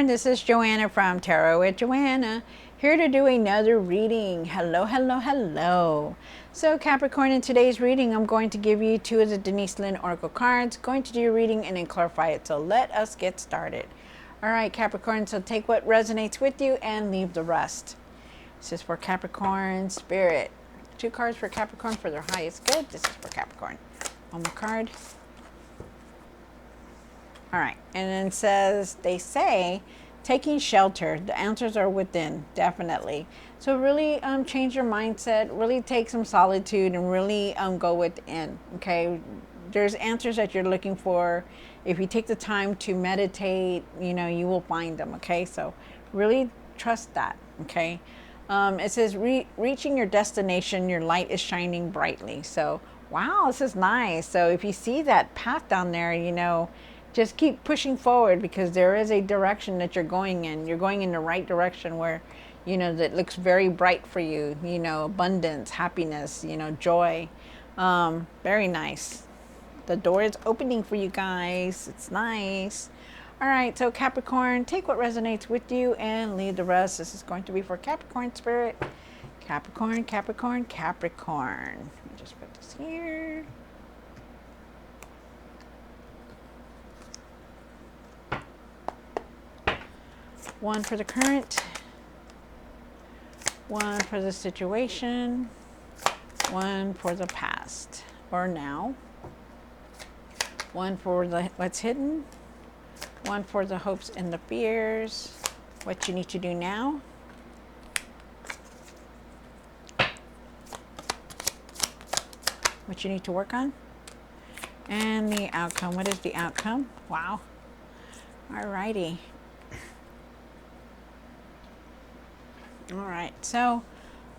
Capricorn, this is Joanna from Tarot with Joanna, here to do another reading. Hello, hello, hello. So Capricorn, in today's reading, I'm going to give you two of the Denise Lynn Oracle cards, going to do your reading and then clarify it. So let us get started. All right, Capricorn, so take what resonates with you and leave the rest. This is for Capricorn Spirit. Two cards for Capricorn for their highest good. This is for Capricorn. One more card. All right, and then it says, they say, taking shelter. The answers are within, definitely. So really change your mindset, really take some solitude and really go within, okay? There's answers that you're looking for. If you take the time to meditate, you know, you will find them, okay? So really trust that, okay? It says, reaching your destination, your light is shining brightly. So, wow, this is nice. So if you see that path down there, you know, just keep pushing forward because there is a direction that you're going in. You're going in the right direction where, you know, that looks very bright for you, you know, abundance, happiness, you know, joy. Very nice. The door is opening for you guys. It's nice. All right, so Capricorn, take what resonates with you and leave the rest. This is going to be for Capricorn Spirit. Capricorn, Capricorn, Capricorn. Let me just put this here. One for the current, one for the situation, one for the past or now, one for the what's hidden, one for the hopes and the fears, what you need to do now, what you need to work on, and the outcome. What is the outcome? Wow. All righty. All right, so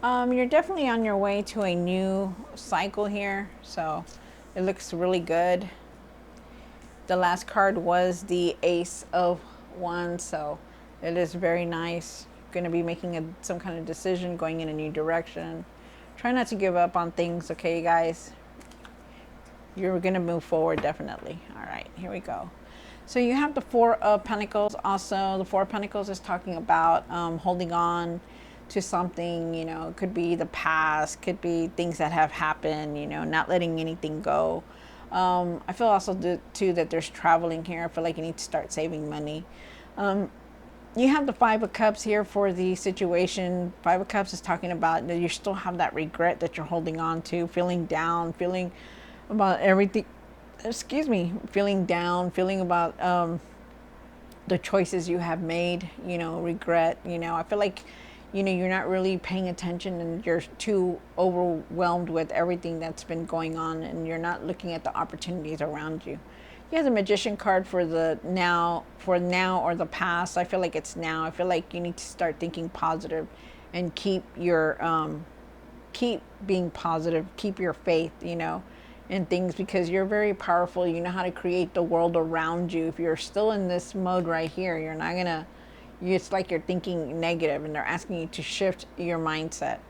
you're definitely on your way to a new cycle here. So it looks really good. The last card was the Ace of Wands, so it is very nice. You're going to be making some kind of decision, going in a new direction. Try not to give up on things, okay, you guys? You're going to move forward, definitely. All right, here we go. So you have the Four of Pentacles. Also, the Four of Pentacles is talking about holding on to something, you know. It could be the past, could be things that have happened, you know, not letting anything go. I feel also too that there's traveling here. I feel like you need to start saving money. You have the Five of Cups here for the situation. Five of Cups is talking about that you still have that regret that you're holding on to, feeling down, feeling about everything. Excuse me, feeling down, feeling about the choices you have made, you know, regret, you know. I feel like, you know, you're not really paying attention and you're too overwhelmed with everything that's been going on and you're not looking at the opportunities around you. You have the Magician card for the now, or the past. I feel like it's now. I feel like you need to start thinking positive and keep your, keep being positive, keep your faith, you know, in things because you're very powerful. You know how to create the world around you. If you're still in this mode right here, you're not going to, it's like you're thinking negative and they're asking you to shift your mindset.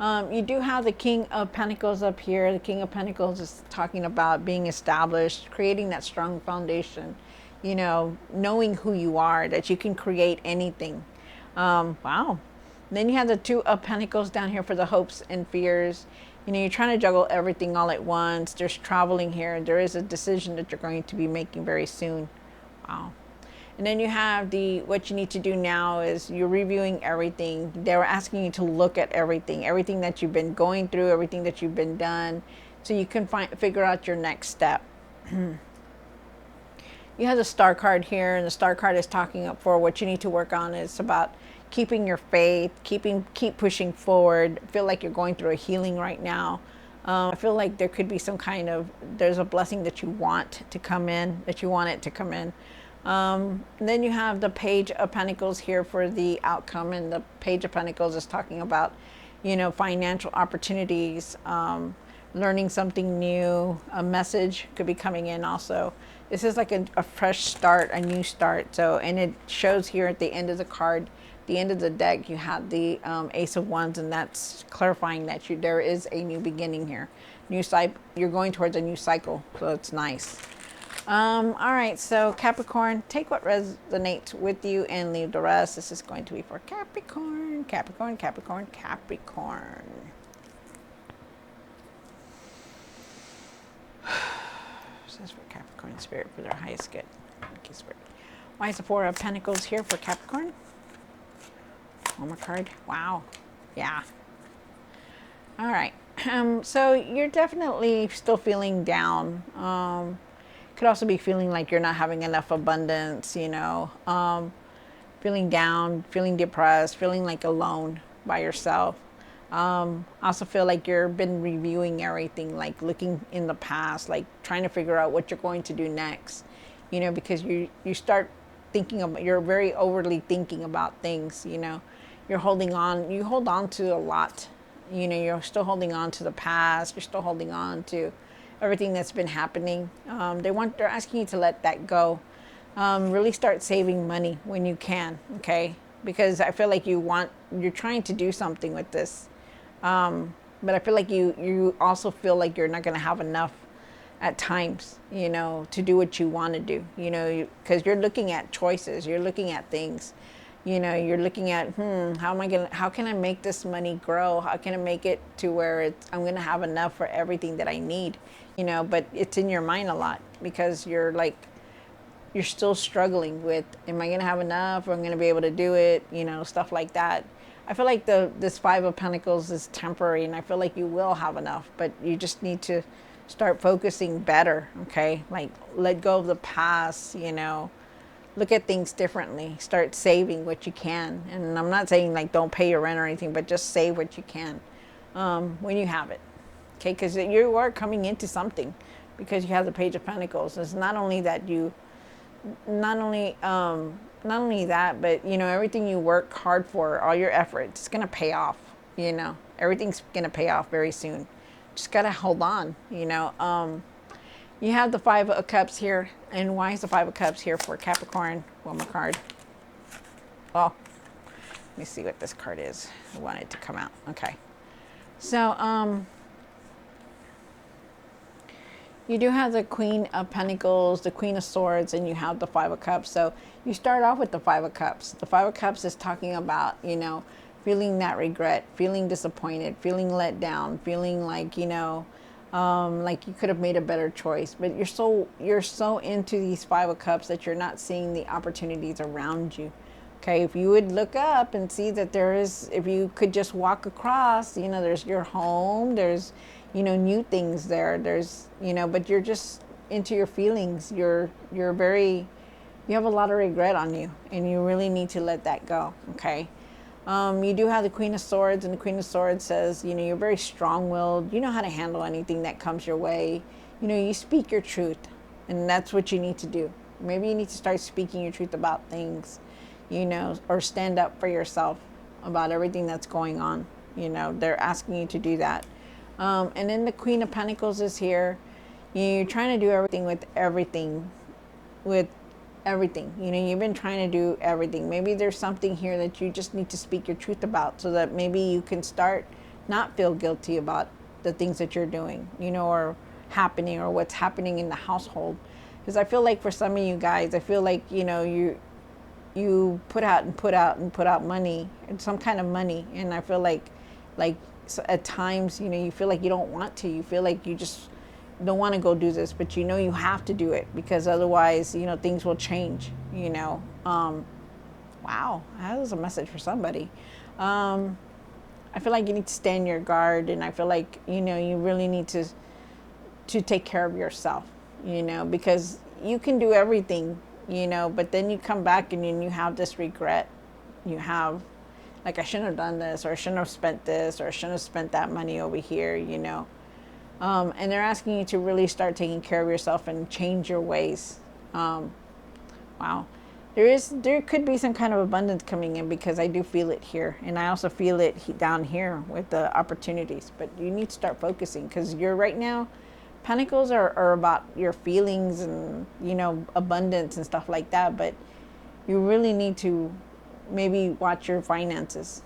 You do have the King of Pentacles up here. The King of Pentacles is talking about being established, creating that strong foundation, you know, knowing who you are, that you can create anything. Wow. Then you have the Two of Pentacles down here for the hopes and fears. You know, you're trying to juggle everything all at once. There's traveling here. There is a decision that you're going to be making very soon. Wow. And then you have the, what you need to do now is you're reviewing everything. They were asking you to look at everything that you've been going through, everything that you've been done, so you can figure out your next step. You have the Star card here, and the Star card is talking up for what you need to work on. It's about keeping your faith, keep pushing forward. I feel like you're going through a healing right now. I feel like there could be some kind of, there's a blessing that you want to come in, that you want it to come in. Then you have the Page of Pentacles here for the outcome, and the Page of Pentacles is talking about, you know, financial opportunities, learning something new. A message could be coming in also. This is like a fresh start, a new start. So, and it shows here at the end of the card, the end of the deck, you have the Ace of Wands, and that's clarifying that there is a new beginning here. You're going towards a new cycle, so it's nice. All right, so Capricorn, take what resonates with you and leave the rest. This is going to be for Capricorn, Capricorn, Capricorn, Capricorn. This is for Capricorn spirit for their highest good. Okay, spirit. Why is the Four of Pentacles here for Capricorn? One more card. Wow. Yeah. All right. So you're definitely still feeling down. Could also be feeling like you're not having enough abundance, you know, feeling down, feeling depressed, feeling like alone by yourself. Also feel like you've been reviewing everything, like looking in the past, like trying to figure out what you're going to do next, you know, because you start thinking about, you're very overly thinking about things, you know, you hold on to a lot, you know, you're still holding on to the past, you're still holding on to everything that's been happening. They're asking you to let that go. Really start saving money when you can, okay? Because I feel like you're trying to do something with this. But I feel like you also feel like you're not going to have enough at times, you know, to do what you want to do, you know, because you're looking at choices, you're looking at things, you know, you're looking at, how can I make this money grow? How can I make it to where I'm going to have enough for everything that I need, you know, but it's in your mind a lot because you're still struggling with, am I going to have enough? Or I'm going to be able to do it? You know, stuff like that. I feel like this Five of Pentacles is temporary, and I feel like you will have enough, but you just need to start focusing better, okay? Like, let go of the past, you know, look at things differently, start saving what you can. And I'm not saying like don't pay your rent or anything, but just save what you can when you have it, okay? Because you are coming into something because you have the Page of Pentacles. It's not only that not only that, but you know, everything you work hard for, all your efforts, it's gonna pay off, you know, everything's gonna pay off very soon. Just gotta hold on, you know. You have the Five of Cups here, and why is the Five of Cups here for Capricorn? One more card. Well, let me see what this card is. I want it to come out. Okay, so you do have the Queen of Pentacles, the Queen of Swords, and you have the Five of Cups. So you start off with the Five of Cups. The Five of Cups is talking about, you know, feeling that regret, feeling disappointed, feeling let down, feeling like, you know, like you could have made a better choice. But you're so into these Five of Cups that you're not seeing the opportunities around you. Okay, if you would look up and see that if you could just walk across, you know, there's your home, there's, you know, new things there's, you know, but you're just into your feelings. You have a lot of regret on you, and you really need to let that go, okay? You do have the Queen of Swords, and the Queen of Swords says, you know, you're very strong-willed. You know how to handle anything that comes your way. You know, you speak your truth, and that's what you need to do. Maybe you need to start speaking your truth about things, you know, or stand up for yourself about everything that's going on. You know, they're asking you to do that. And then the Queen of Pentacles is here. You're trying to do everything with everything. You know, you've been trying to do everything. Maybe there's something here that you just need to speak your truth about, so that maybe you can start not feel guilty about the things that you're doing, you know, or happening, or what's happening in the household. Because I feel like for some of you guys, I feel like, you know, you put out money, some kind of money, and I feel like so at times, you know, you feel like you don't want to. You feel like you just don't want to go do this, but you know you have to do it, because otherwise, you know, things will change, you know. Wow, that was a message for somebody. I feel like you need to stand your guard, and I feel like, you know, you really need to take care of yourself, you know, because you can do everything, you know, but then you come back and you have this regret. You have, like, I shouldn't have done this, or I shouldn't have spent this, or I shouldn't have spent that money over here, you know. And they're asking you to really start taking care of yourself and change your ways. Wow. There could be some kind of abundance coming in, because I do feel it here. And I also feel it down here with the opportunities. But you need to start focusing, because you're right now, Pentacles are about your feelings and, you know, abundance and stuff like that. But you really need to maybe watch your finances.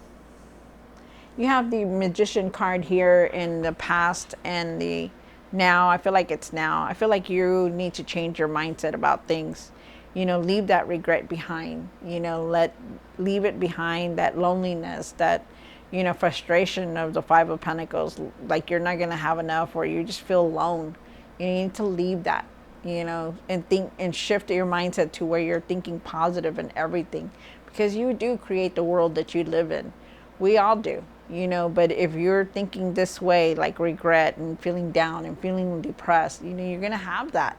You have the Magician card here in the past, and the Now. I feel like it's now. I feel like you need to change your mindset about things. You know, leave that regret behind. You know, leave it behind, that loneliness, that, you know, frustration of the Five of Pentacles, like you're not going to have enough, or you just feel alone. You need to leave that, you know, and think and shift your mindset to where you're thinking positive in everything, because you do create the world that you live in. We all do, you know, but if you're thinking this way, like regret and feeling down and feeling depressed, you know, you're going to have that.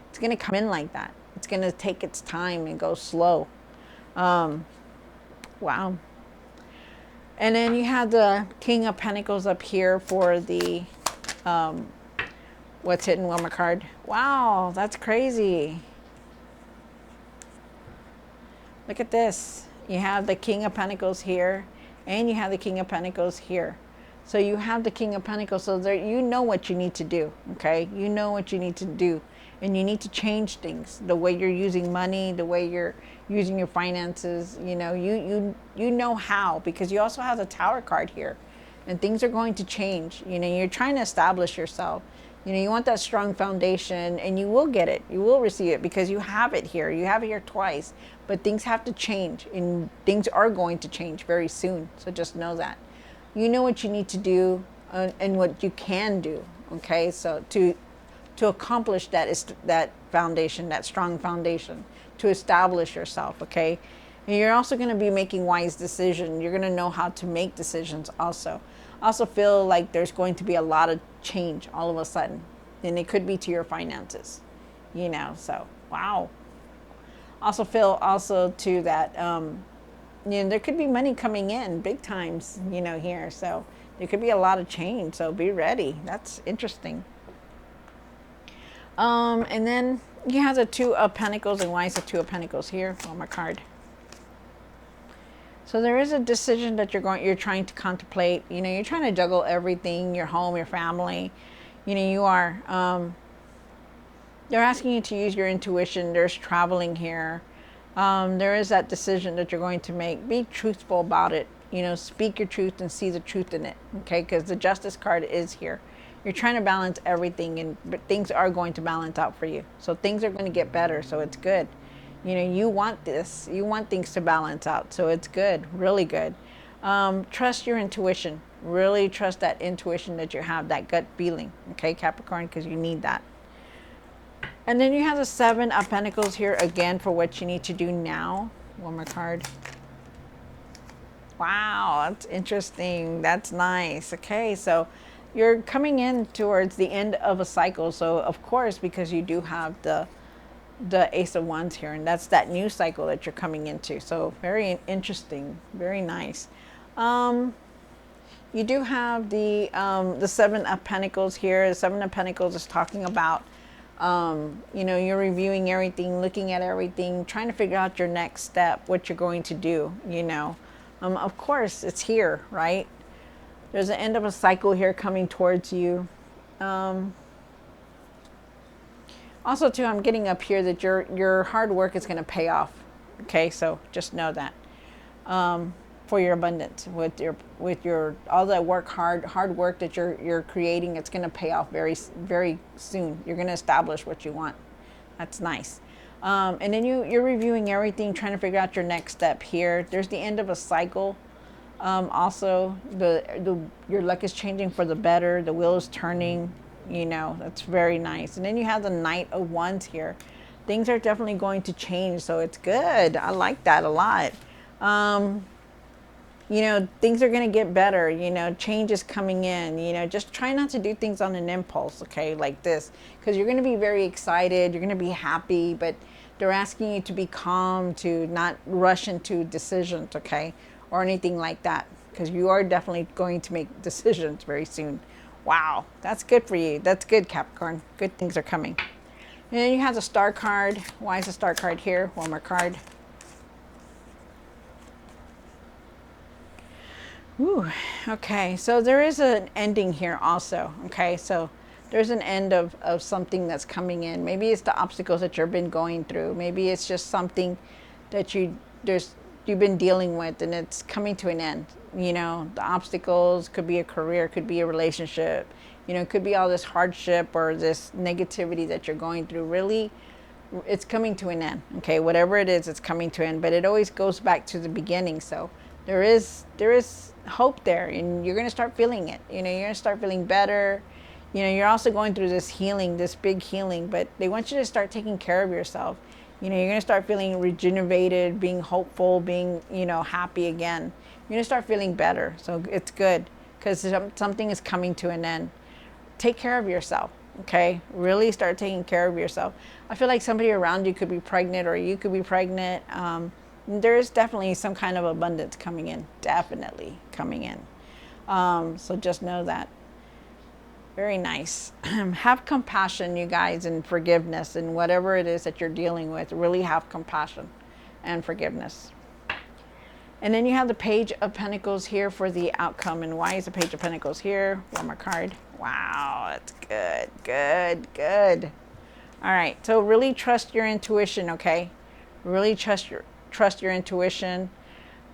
It's going to come in like that. It's going to take its time and go slow. Wow. And then you have the King of Pentacles up here for the, what's hidden one more card. Wow, that's crazy. Look at this. You have the King of Pentacles here, and you have the King of Pentacles here. So you have the King of Pentacles, so there, you know what you need to do, okay? You know what you need to do, and you need to change things. The way you're using money, the way you're using your finances, you know, you know how, because you also have the Tower card here, and things are going to change. You know, you're trying to establish yourself. You know, you want that strong foundation, and you will get it. You will receive it because you have it here. You have it here twice, but things have to change, and things are going to change very soon. So just know that. You know what you need to do and what you can do, okay? So to accomplish that is that foundation, that strong foundation, to establish yourself, okay? And you're also going to be making wise decisions. You're going to know how to make decisions also. I also feel like there's going to be a lot of change all of a sudden, and it could be to your finances, you know, so wow. Also feel also too that you know, there could be money coming in big times, you know, here. So there could be a lot of change. So be ready. That's interesting. And then you have the Two of Pentacles. And why is the Two of Pentacles here on my card? So there is a decision that you're trying to contemplate. You know, you're trying to juggle everything, your home, your family. You know, you are. They're asking you to use your intuition. There's traveling here. There is that decision that you're going to make. Be truthful about it. You know, speak your truth and see the truth in it. Okay, because the Justice card is here. You're trying to balance everything, but things are going to balance out for you. So things are going to get better. So it's good. You know, you want this. You want things to balance out. So it's good. Really good. Trust your intuition. Really trust that intuition that you have, that gut feeling. Okay, Capricorn, because you need that. And then you have the Seven of Pentacles here again for what you need to do now. One more card. Wow, that's interesting. That's nice. Okay, so you're coming in towards the end of a cycle. So of course, because you do have the Ace of Wands here, and that's that new cycle that you're coming into. So very interesting, very nice. You do have the Seven of Pentacles here. The Seven of Pentacles is talking about you know, you're reviewing everything, looking at everything, trying to figure out your next step, what you're going to do, you know. Of course, it's here, right? There's an end of a cycle here coming towards you. Also, too, I'm getting up here that your hard work is going to pay off. Okay, so just know that. For your abundance, with your all that hard work that you're creating, it's going to pay off very soon. You're going to establish what you want. That's nice. And then you're reviewing everything, trying to figure out your next step here. There's the end of a cycle. Also, your luck is changing for the better. The wheel is turning. You know, that's very nice. And then you have the Knight of Wands here. Things are definitely going to change, so it's good. I like that a lot. You know, things are going to get better. You know, change is coming in. You know, just try not to do things on an impulse, okay, like this. Because you're going to be very excited. You're going to be happy. But they're asking you to be calm, to not rush into decisions, okay, or anything like that. Because you are definitely going to make decisions very soon. Wow, that's good for you. That's good, Capricorn. Good things are coming. And then you have the Star card. Why is the Star card here? One more card. Ooh, okay, so there is an ending here also, okay? So there's an end of something that's coming in. Maybe it's the obstacles that you've been going through. Maybe it's just something that you you've been dealing with, and it's coming to an end. You know, the obstacles could be a career, could be a relationship, you know, it could be all this hardship or this negativity that you're going through. Really, it's coming to an end. Okay, whatever it is, it's coming to an end. But it always goes back to the beginning. So there is hope there, and you're gonna start feeling it. You know, you're gonna start feeling better. You know, you're also going through this healing, this big healing. But they want you to start taking care of yourself. You know, you're gonna start feeling rejuvenated, being hopeful, being, you know, happy again. You're gonna start feeling better. So it's good because something is coming to an end. Take care of yourself. Okay, really start taking care of yourself. I feel like somebody around you could be pregnant, or you could be pregnant. There's definitely some kind of abundance coming in, definitely coming in. So just know that. Very nice. Have compassion, you guys, and forgiveness, and whatever it is that you're dealing with. Really have compassion and forgiveness. And then you have the Page of Pentacles here for the outcome. And why is the Page of Pentacles here? One more card. Wow, that's good, good, good. All right, so really trust your intuition, okay? Really trust your intuition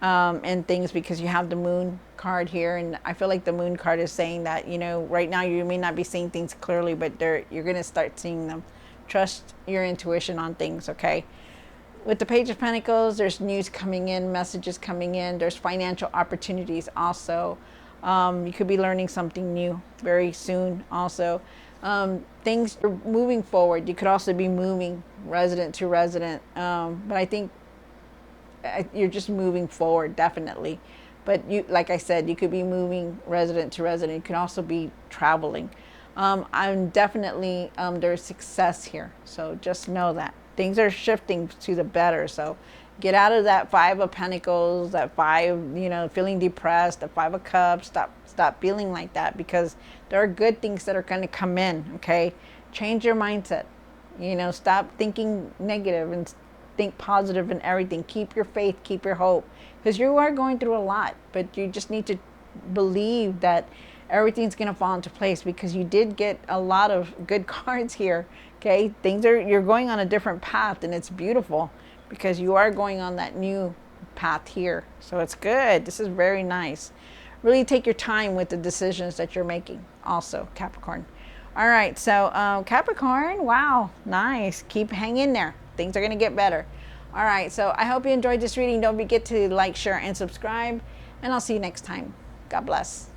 and things, because you have the Moon card here, and I feel like the Moon card is saying that, you know, right now you may not be seeing things clearly, but you're going to start seeing them. Trust your intuition on things, okay? With the Page of Pentacles, there's news coming in, messages coming in. There's financial opportunities also. You could be learning something new very soon also. Things are moving forward. You could also be moving resident to resident. But I think you're just moving forward, definitely. But you, like I said, you could be moving resident to resident. You can also be traveling. I'm definitely, there's success here. So just know that. Things are shifting to the better. So get out of that Five of Pentacles, that five, you know, feeling depressed, the Five of Cups. Stop feeling like that, because there are good things that are going to come in, okay? Change your mindset. You know, stop thinking negative and think positive in everything. Keep your faith, keep your hope, because you are going through a lot, but you just need to believe that everything's going to fall into place, because you did get a lot of good cards here. Okay, you're going on a different path, and it's beautiful because you are going on that new path here. So it's good. This is very nice. Really take your time with the decisions that you're making also, Capricorn. All right, so Capricorn, wow, nice. Keep hanging there. Things are going to get better. All right, so I hope you enjoyed this reading. Don't forget to like, share, and subscribe, and I'll see you next time. God bless.